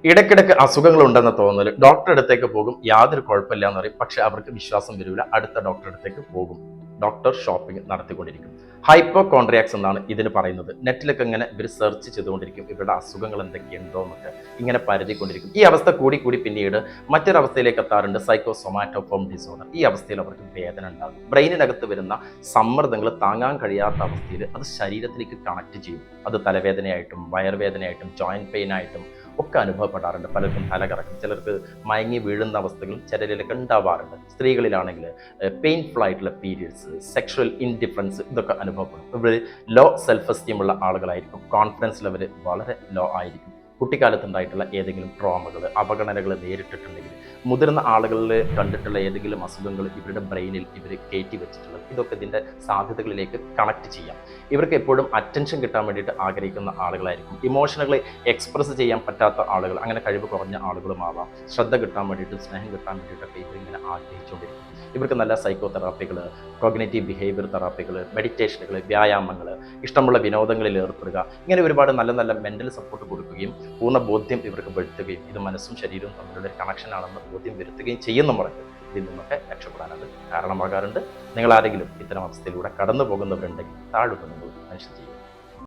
ഇടയ്ക്കിടയ്ക്ക് അസുഖങ്ങളുണ്ടെന്ന് തോന്നൽ, ഡോക്ടറെ അടുത്തേക്ക് പോകും, യാതൊരു കുഴപ്പമില്ല എന്ന് പറയും. പക്ഷെ അവർക്ക് വിശ്വാസം വരില്ല, അടുത്ത ഡോക്ടറെ അടുത്തേക്ക് പോകും. Doctor shopping നടത്തിക്കൊണ്ടിരിക്കും. ഹൈപ്പോകോൺട്രിയാക്സ് എന്നാണ് ഇതിന് പറയുന്നത്. നെറ്റിലൊക്കെ ഇങ്ങനെ ഇവർ സെർച്ച് ചെയ്തുകൊണ്ടിരിക്കും, ഇവരുടെ അസുഖങ്ങൾ എന്തൊക്കെയുണ്ടോ എന്നൊക്കെ ഇങ്ങനെ പരതിക്കൊണ്ടിരിക്കും. ഈ അവസ്ഥ കൂടി കൂടി പിന്നീട് മറ്റൊരവസ്ഥയിലേക്ക് എത്താറുണ്ട്, സൈക്കോസൊമാറ്റോഫോം ഡിസോർഡർ. ഈ അവസ്ഥയിൽ അവർക്ക് വേദന ഉണ്ടാകും. ബ്രെയിനിനകത്ത് വരുന്ന സമ്മർദ്ദങ്ങൾ താങ്ങാൻ കഴിയാത്ത അവസ്ഥയിൽ അത് ശരീരത്തിലേക്ക് കണക്ട് ചെയ്യും. അത് തലവേദനയായിട്ടും വയറുവേദനയായിട്ടും ജോയിന്റ് പെയിൻ ആയിട്ടും ഒക്കെ അനുഭവപ്പെടാറുണ്ട്. പലർക്കും തലകറക്കും, ചിലർക്ക് മയങ്ങി വീഴുന്ന അവസ്ഥകൾ ചിലരിലൊക്കെ ഉണ്ടാവാറുണ്ട്. സ്ത്രീകളിലാണെങ്കിൽ പെയിൻഫുൾ ആയിട്ടുള്ള പീരിയഡ്സ്, സെക്ഷൽ ഇൻഡിഫറൻസ്, ഇതൊക്കെ അനുഭവപ്പെടും. ഇവർ ലോ സെൽഫ് എസ്റ്റീം ഉള്ള ആളുകളായിരിക്കും. കോൺഫിഡൻസ് ലെവൽ വളരെ ലോ ആയിരിക്കും. കുട്ടിക്കാലത്തുണ്ടായിട്ടുള്ള ഏതെങ്കിലും ട്രോമകൾ, അവഗണനകൾ നേരിട്ടിട്ടുണ്ടെങ്കിൽ, മുതിർന്ന ആളുകളിൽ കണ്ടിട്ടുള്ള ഏതെങ്കിലും അസുഖങ്ങൾ ഇവരുടെ ബ്രെയിനിൽ ഇവർ കയറ്റി വെച്ചിട്ടുള്ളത്, ഇതൊക്കെ ഇതിൻ്റെ സാധ്യതകളിലേക്ക് കണക്ട് ചെയ്യാം. ഇവർക്ക് എപ്പോഴും അറ്റൻഷൻ കിട്ടാൻ വേണ്ടിയിട്ട് ആഗ്രഹിക്കുന്ന ആളുകളായിരിക്കും. ഇമോഷനുകളെ എക്സ്പ്രസ് ചെയ്യാൻ പറ്റാത്ത ആളുകൾ, അങ്ങനെ കഴിവ് കുറഞ്ഞ ആളുകളുമാവാം. ശ്രദ്ധ കിട്ടാൻ വേണ്ടിയിട്ട്, സ്നേഹം കിട്ടാൻ വേണ്ടിയിട്ടൊക്കെ ഇവരിങ്ങനെ ആഗ്രഹിച്ചുകൊണ്ടിരിക്കും. ഇവർക്ക് നല്ല സൈക്കോ തെറാപ്പികൾ, കോഗ്നേറ്റീവ് ബിഹേവിയർ തെറാപ്പികൾ, മെഡിറ്റേഷനുകൾ, വ്യായാമങ്ങൾ, ഇഷ്ടമുള്ള വിനോദങ്ങളിൽ ഏർപ്പെടുക, ഇങ്ങനെ ഒരുപാട് നല്ല നല്ല മെൻ്റൽ സപ്പോർട്ട് കൊടുക്കുകയും പൂർണ്ണ ബോധ്യം ഇവർക്ക് വരുത്തുകയും ഇത് മനസ്സും ശരീരവും തമ്മിലുള്ള ഒരു കണക്ഷനാണെന്ന് ബോധ്യം വരുത്തുകയും ചെയ്യുന്നവർക്ക് ഇതിൽ നിന്നൊക്കെ രക്ഷപ്പെടാനത് കാരണമാകാറുണ്ട്. നിങ്ങൾ ആരെങ്കിലും ഇത്തരം അവസ്ഥയിലൂടെ കടന്നു പോകുന്നവരുണ്ടെങ്കിൽ താഴെ നിങ്ങൾ മെൻഷൻ ചെയ്യുക.